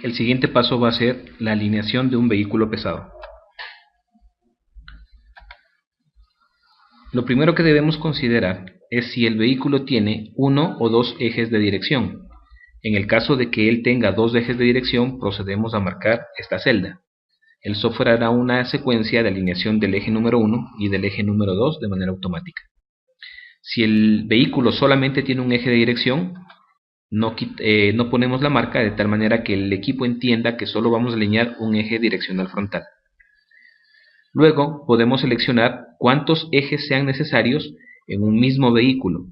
El siguiente paso va a ser la alineación de un vehículo pesado. Lo primero que debemos considerar es si el vehículo tiene uno o dos ejes de dirección. En el caso de que él tenga dos ejes de dirección, procedemos a marcar esta celda. El software hará una secuencia de alineación del eje número 1 y del eje número 2 de manera automática. Si el vehículo solamente tiene un eje de dirección, no ponemos la marca de tal manera que el equipo entienda que solo vamos a alinear un eje direccional frontal. Luego podemos seleccionar cuántos ejes sean necesarios en un mismo vehículo.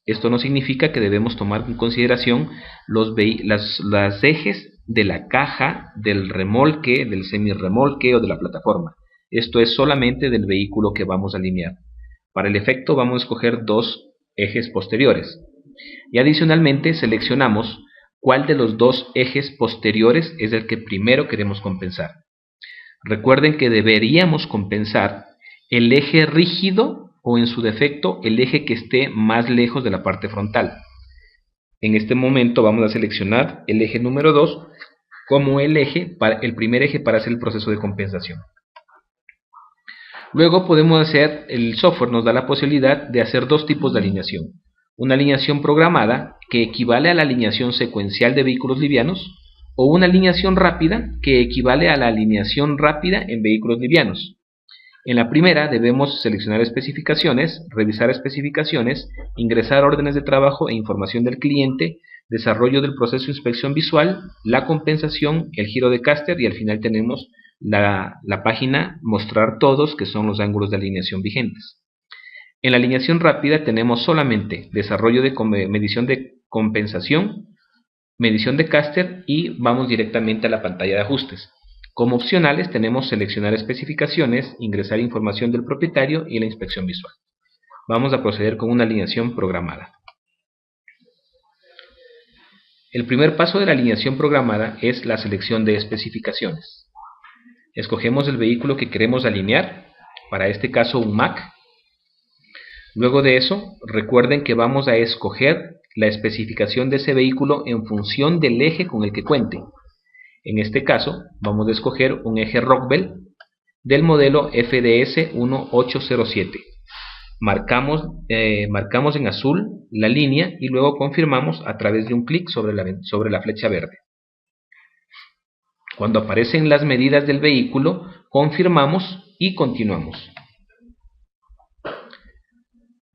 Esto no significa que debemos tomar en consideración los ejes de la caja, del remolque, del semirremolque o de la plataforma. Esto es solamente del vehículo que vamos a alinear. Para el efecto vamos a escoger dos ejes posteriores. Y adicionalmente seleccionamos cuál de los dos ejes posteriores es el que primero queremos compensar. Recuerden que deberíamos compensar el eje rígido o en su defecto el eje que esté más lejos de la parte frontal. En este momento vamos a seleccionar el eje número 2 como el primer eje para hacer el proceso de compensación. Luego el software nos da la posibilidad de hacer dos tipos de alineación. Una alineación programada, que equivale a la alineación secuencial de vehículos livianos, o una alineación rápida, que equivale a la alineación rápida en vehículos livianos. En la primera debemos seleccionar especificaciones, revisar especificaciones, ingresar órdenes de trabajo e información del cliente, desarrollo del proceso de inspección visual, la compensación, el giro de caster y al final tenemos la página mostrar todos, que son los ángulos de alineación vigentes. En la alineación rápida tenemos solamente desarrollo de medición de compensación, medición de caster y vamos directamente a la pantalla de ajustes. Como opcionales tenemos seleccionar especificaciones, ingresar información del propietario y la inspección visual. Vamos a proceder con una alineación programada. El primer paso de la alineación programada es la selección de especificaciones. Escogemos el vehículo que queremos alinear, para este caso un Mack. Luego de eso, recuerden que vamos a escoger la especificación de ese vehículo en función del eje con el que cuente. En este caso, vamos a escoger un eje Rockwell del modelo FDS 1807. Marcamos en azul la línea y luego confirmamos a través de un clic sobre la flecha verde. Cuando aparecen las medidas del vehículo, confirmamos y continuamos.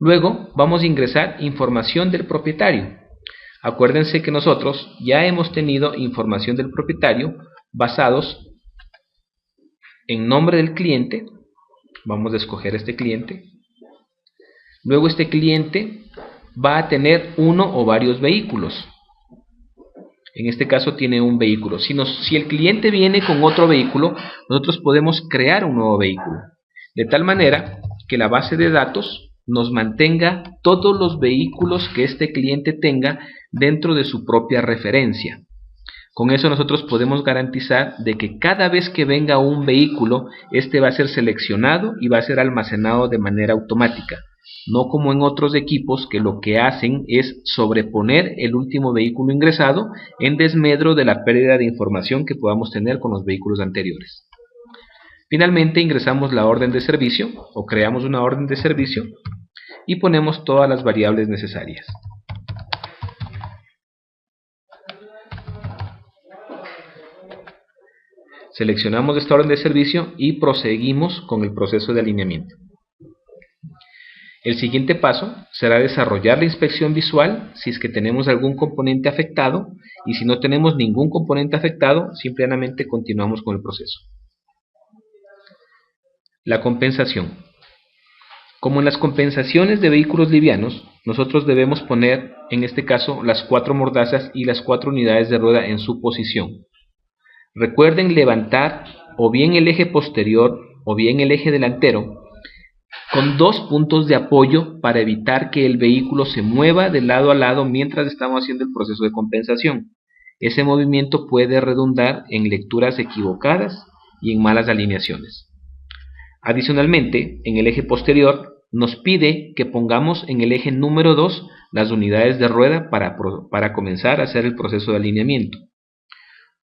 Luego vamos a ingresar información del propietario. Acuérdense que nosotros ya hemos tenido información del propietario basados en nombre del cliente. Vamos a escoger este cliente. Luego este cliente va a tener uno o varios vehículos. En este caso tiene un vehículo. Si el cliente viene con otro vehículo, nosotros podemos crear un nuevo vehículo. De tal manera que la base de datos nos mantenga todos los vehículos que este cliente tenga dentro de su propia referencia. Con eso nosotros podemos garantizar de que cada vez que venga un vehículo, este va a ser seleccionado y va a ser almacenado de manera automática. No como en otros equipos que lo que hacen es sobreponer el último vehículo ingresado en desmedro de la pérdida de información que podamos tener con los vehículos anteriores. Finalmente ingresamos la orden de servicio o creamos una orden de servicio y ponemos todas las variables necesarias. Seleccionamos esta orden de servicio y proseguimos con el proceso de alineamiento. El siguiente paso será desarrollar la inspección visual si es que tenemos algún componente afectado y si no tenemos ningún componente afectado, simplemente continuamos con el proceso. La compensación. Como en las compensaciones de vehículos livianos, nosotros debemos poner, en este caso, las 4 mordazas y las 4 unidades de rueda en su posición. Recuerden levantar o bien el eje posterior o bien el eje delantero con 2 puntos de apoyo para evitar que el vehículo se mueva de lado a lado mientras estamos haciendo el proceso de compensación. Ese movimiento puede redundar en lecturas equivocadas y en malas alineaciones. Adicionalmente, en el eje posterior nos pide que pongamos en el eje número 2 las unidades de rueda para comenzar a hacer el proceso de alineamiento.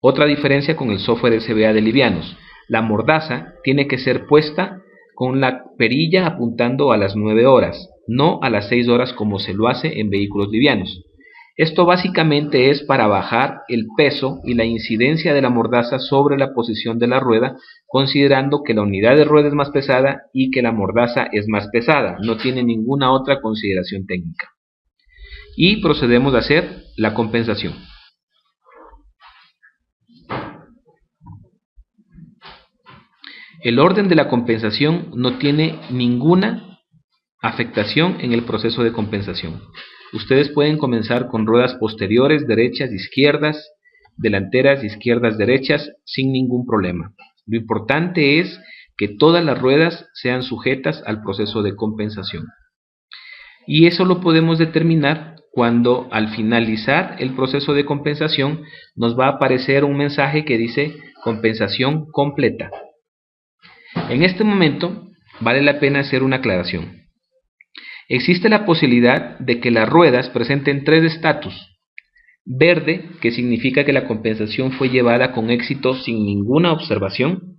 Otra diferencia con el software SBA de livianos: la mordaza tiene que ser puesta con la perilla apuntando a las 9 horas, no a las 6 horas como se lo hace en vehículos livianos. Esto básicamente es para bajar el peso y la incidencia de la mordaza sobre la posición de la rueda, considerando que la unidad de rueda es más pesada y que la mordaza es más pesada. No tiene ninguna otra consideración técnica. Y procedemos a hacer la compensación. El orden de la compensación no tiene ninguna afectación en el proceso de compensación. Ustedes pueden comenzar con ruedas posteriores, derechas, izquierdas, delanteras, izquierdas, derechas, sin ningún problema. Lo importante es que todas las ruedas sean sujetas al proceso de compensación. Y eso lo podemos determinar cuando al finalizar el proceso de compensación nos va a aparecer un mensaje que dice compensación completa. En este momento vale la pena hacer una aclaración. Existe la posibilidad de que las ruedas presenten tres estatus: verde, que significa que la compensación fue llevada con éxito sin ninguna observación;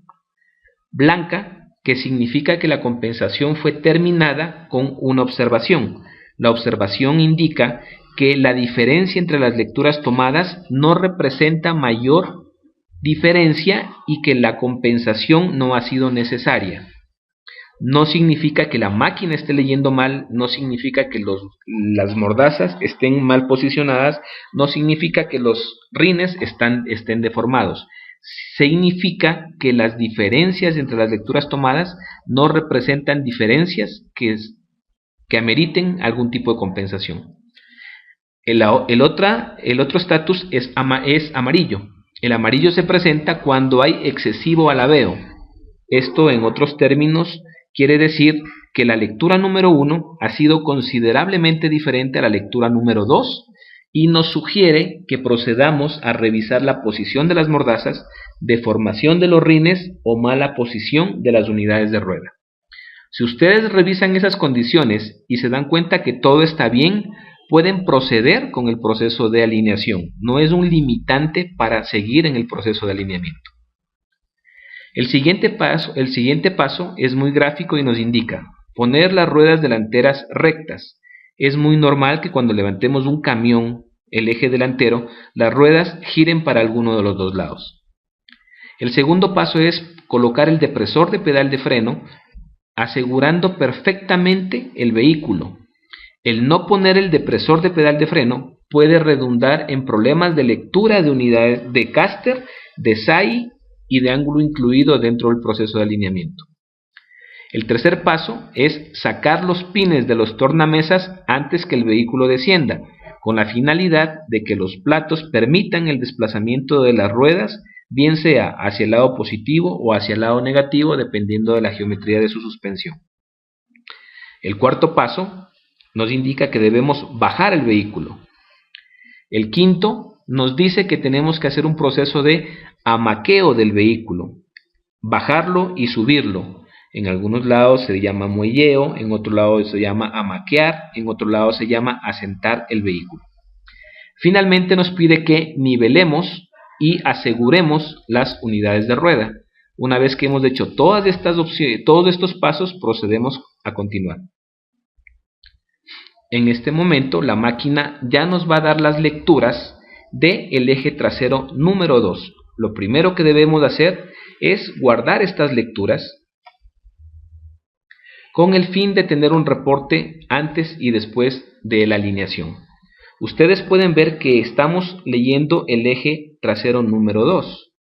blanca, que significa que la compensación fue terminada con una observación. La observación indica que la diferencia entre las lecturas tomadas no representa mayor diferencia y que la compensación no ha sido necesaria. No significa que la máquina esté leyendo mal, no significa que las mordazas estén mal posicionadas, no significa que los rines estén deformados. Significa que las diferencias entre las lecturas tomadas no representan diferencias que ameriten algún tipo de compensación. El otro estatus es amarillo. El amarillo se presenta cuando hay excesivo alabeo. Esto, en otros términos, quiere decir que la lectura número 1 ha sido considerablemente diferente a la lectura número 2 y nos sugiere que procedamos a revisar la posición de las mordazas, deformación de los rines o mala posición de las unidades de rueda. Si ustedes revisan esas condiciones y se dan cuenta que todo está bien, pueden proceder con el proceso de alineación. No es un limitante para seguir en el proceso de alineamiento. El siguiente paso es muy gráfico y nos indica poner las ruedas delanteras rectas. Es muy normal que cuando levantemos un camión, el eje delantero, las ruedas giren para alguno de los dos lados. El segundo paso es colocar el depresor de pedal de freno, asegurando perfectamente el vehículo. El no poner el depresor de pedal de freno puede redundar en problemas de lectura de unidades de caster, de SAI y de ángulo incluido dentro del proceso de alineamiento. El tercer paso es sacar los pines de los tornamesas antes que el vehículo descienda, con la finalidad de que los platos permitan el desplazamiento de las ruedas, bien sea hacia el lado positivo o hacia el lado negativo, dependiendo de la geometría de su suspensión. El cuarto paso nos indica que debemos bajar el vehículo. El quinto nos dice que tenemos que hacer un proceso de amaqueo del vehículo, bajarlo y subirlo. En algunos lados se llama muelleo, en otro lado se llama amaquear, en otro lado se llama asentar el vehículo. Finalmente nos pide que nivelemos y aseguremos las unidades de rueda. Una vez que hemos hecho todas estas opciones, todos estos pasos, procedemos a continuar. En este momento la máquina ya nos va a dar las lecturas del eje trasero número 2. Lo primero que debemos hacer es guardar estas lecturas con el fin de tener un reporte antes y después de la alineación. Ustedes pueden ver que estamos leyendo el eje trasero número 2.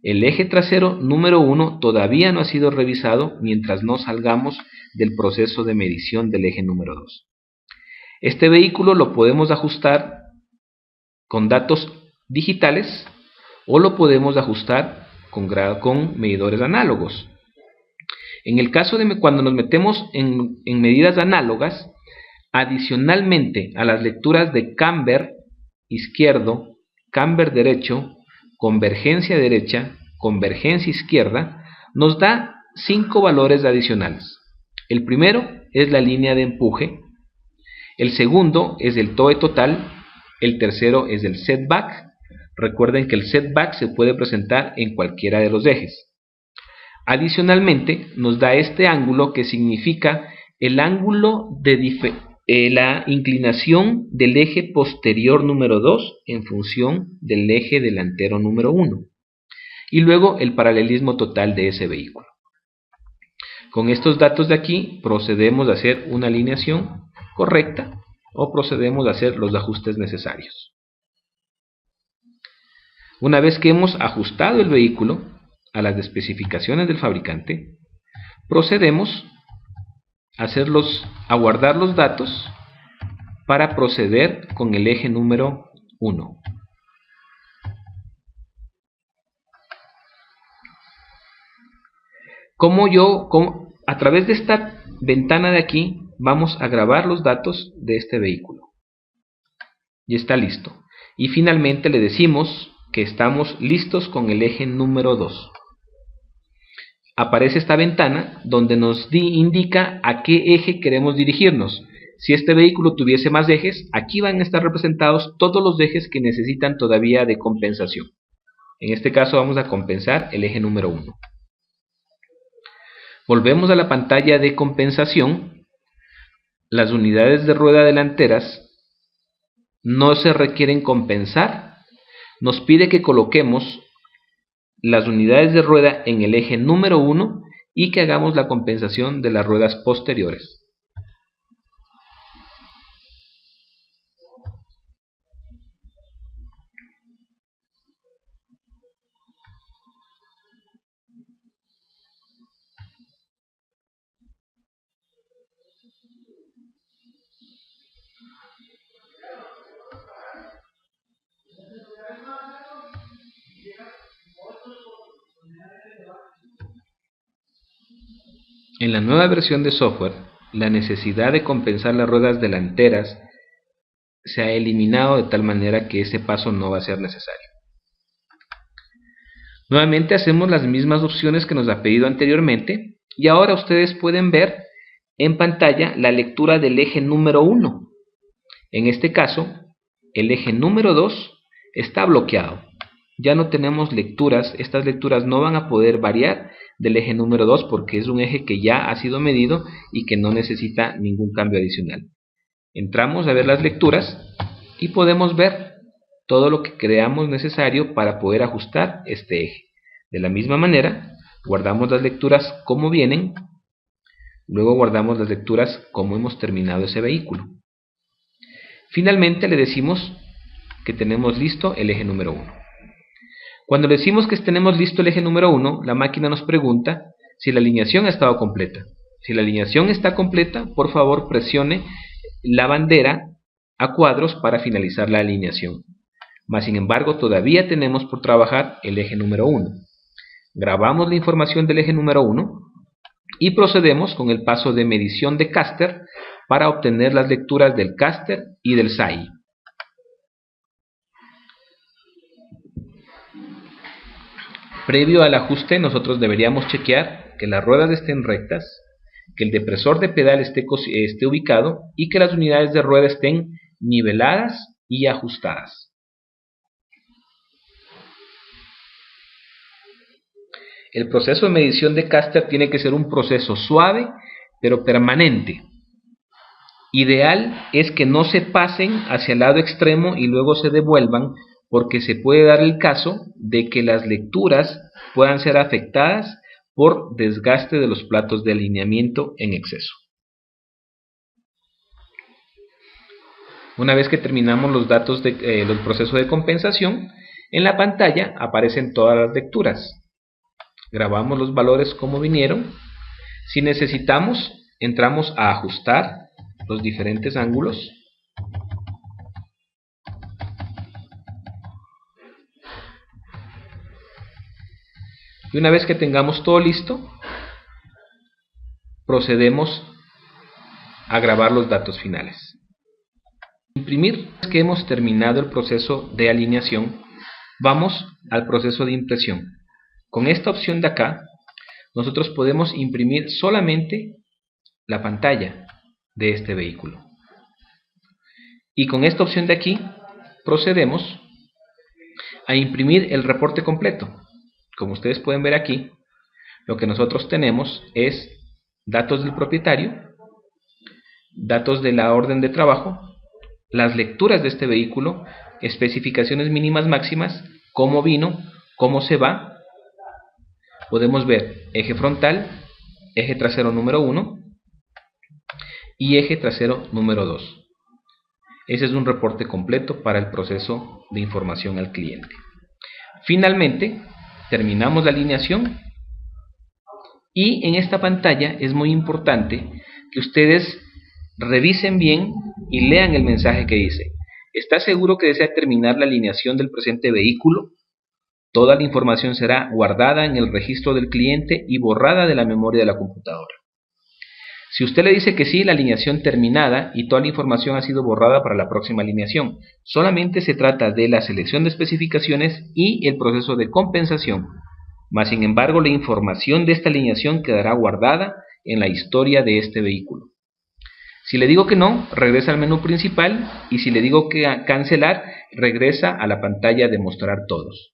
El eje trasero número 1 todavía no ha sido revisado mientras no salgamos del proceso de medición del eje número 2. Este vehículo lo podemos ajustar con datos digitales o lo podemos ajustar con medidores análogos. En el caso de cuando nos metemos en medidas análogas, adicionalmente a las lecturas de camber izquierdo, camber derecho, convergencia derecha, convergencia izquierda, nos da 5 valores adicionales. El primero es la línea de empuje, el segundo es el toe total, el tercero es el setback, Recuerden que el setback se puede presentar en cualquiera de los ejes. Adicionalmente, nos da este ángulo que significa el ángulo de la inclinación del eje posterior número 2 en función del eje delantero número 1. Y luego el paralelismo total de ese vehículo. Con estos datos de aquí procedemos a hacer una alineación correcta o procedemos a hacer los ajustes necesarios. Una vez que hemos ajustado el vehículo a las especificaciones del fabricante, procedemos a guardar los datos para proceder con el eje número 1. A través de esta ventana de aquí vamos a grabar los datos de este vehículo. Y está listo. Y finalmente le decimos que estamos listos con el eje número 2. Aparece esta ventana donde nos indica a qué eje queremos dirigirnos. Si este vehículo tuviese más ejes, aquí van a estar representados todos los ejes que necesitan todavía de compensación. En este caso vamos a compensar el eje número 1. Volvemos a la pantalla de compensación. Las unidades de rueda delanteras no se requieren compensar. Nos pide que coloquemos las unidades de rueda en el eje número 1 y que hagamos la compensación de las ruedas posteriores. En la nueva versión de software, la necesidad de compensar las ruedas delanteras se ha eliminado de tal manera que ese paso no va a ser necesario. Nuevamente hacemos las mismas opciones que nos ha pedido anteriormente y ahora ustedes pueden ver en pantalla la lectura del eje número 1. En este caso, el eje número 2 está bloqueado. Ya no tenemos lecturas, estas lecturas no van a poder variar del eje número 2 porque es un eje que ya ha sido medido y que no necesita ningún cambio adicional. Entramos a ver las lecturas y podemos ver todo lo que creamos necesario para poder ajustar este eje. De la misma manera, guardamos las lecturas como vienen, luego guardamos las lecturas como hemos terminado ese vehículo. Finalmente le decimos que tenemos listo el eje número 1. Cuando le decimos que tenemos listo el eje número 1, la máquina nos pregunta si la alineación ha estado completa. Si la alineación está completa, por favor presione la bandera a cuadros para finalizar la alineación. Mas sin embargo, todavía tenemos por trabajar el eje número 1. Grabamos la información del eje número 1 y procedemos con el paso de medición de caster para obtener las lecturas del caster y del SAI. Previo al ajuste, nosotros deberíamos chequear que las ruedas estén rectas, que el depresor de pedal esté ubicado y que las unidades de rueda estén niveladas y ajustadas. El proceso de medición de caster tiene que ser un proceso suave pero permanente. Ideal es que no se pasen hacia el lado extremo y luego se devuelvan, porque se puede dar el caso de que las lecturas puedan ser afectadas por desgaste de los platos de alineamiento en exceso. Una vez que terminamos los datos del proceso de compensación, en la pantalla aparecen todas las lecturas. Grabamos los valores como vinieron. Si necesitamos, entramos a ajustar los diferentes ángulos. Y una vez que tengamos todo listo, procedemos a grabar los datos finales. Imprimir. Una vez que hemos terminado el proceso de alineación, vamos al proceso de impresión. Con esta opción de acá, nosotros podemos imprimir solamente la pantalla de este vehículo. Y con esta opción de aquí, procedemos a imprimir el reporte completo. Como ustedes pueden ver aquí, lo que nosotros tenemos es datos del propietario, datos de la orden de trabajo, las lecturas de este vehículo, especificaciones mínimas máximas, cómo vino, cómo se va. Podemos ver eje frontal, eje trasero número 1 y eje trasero número 2. Ese es un reporte completo para el proceso de información al cliente. Finalmente, terminamos la alineación y en esta pantalla es muy importante que ustedes revisen bien y lean el mensaje que dice: ¿está seguro que desea terminar la alineación del presente vehículo? Toda la información será guardada en el registro del cliente y borrada de la memoria de la computadora. Si usted le dice que sí, la alineación terminada y toda la información ha sido borrada para la próxima alineación. Solamente se trata de la selección de especificaciones y el proceso de compensación. Mas, sin embargo, la información de esta alineación quedará guardada en la historia de este vehículo. Si le digo que no, regresa al menú principal, y si le digo que cancelar, regresa a la pantalla de mostrar todos.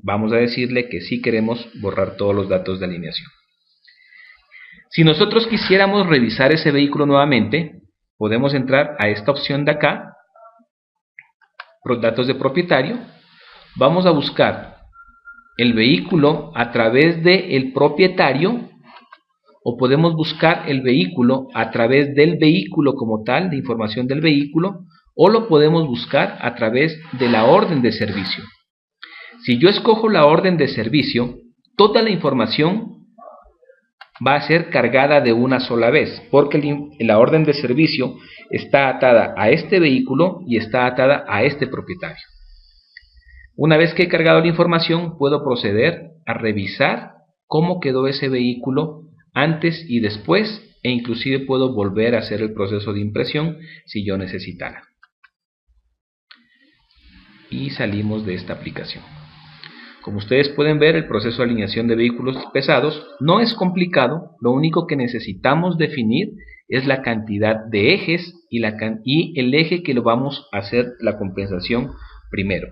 Vamos a decirle que sí queremos borrar todos los datos de alineación. Si nosotros quisiéramos revisar ese vehículo nuevamente, podemos entrar a esta opción de acá, datos de propietario. Vamos a buscar el vehículo a través del propietario, o podemos buscar el vehículo a través del vehículo como tal, de información del vehículo, o lo podemos buscar a través de la orden de servicio. Si yo escojo la orden de servicio, toda la información va a ser cargada de una sola vez, porque la orden de servicio está atada a este vehículo y está atada a este propietario. Una vez que he cargado la información, puedo proceder a revisar cómo quedó ese vehículo antes y después, e inclusive puedo volver a hacer el proceso de impresión si yo necesitara. Y salimos de esta aplicación. Como ustedes pueden ver, el proceso de alineación de vehículos pesados no es complicado. Lo único que necesitamos definir es la cantidad de ejes y el eje que lo vamos a hacer la compensación primero.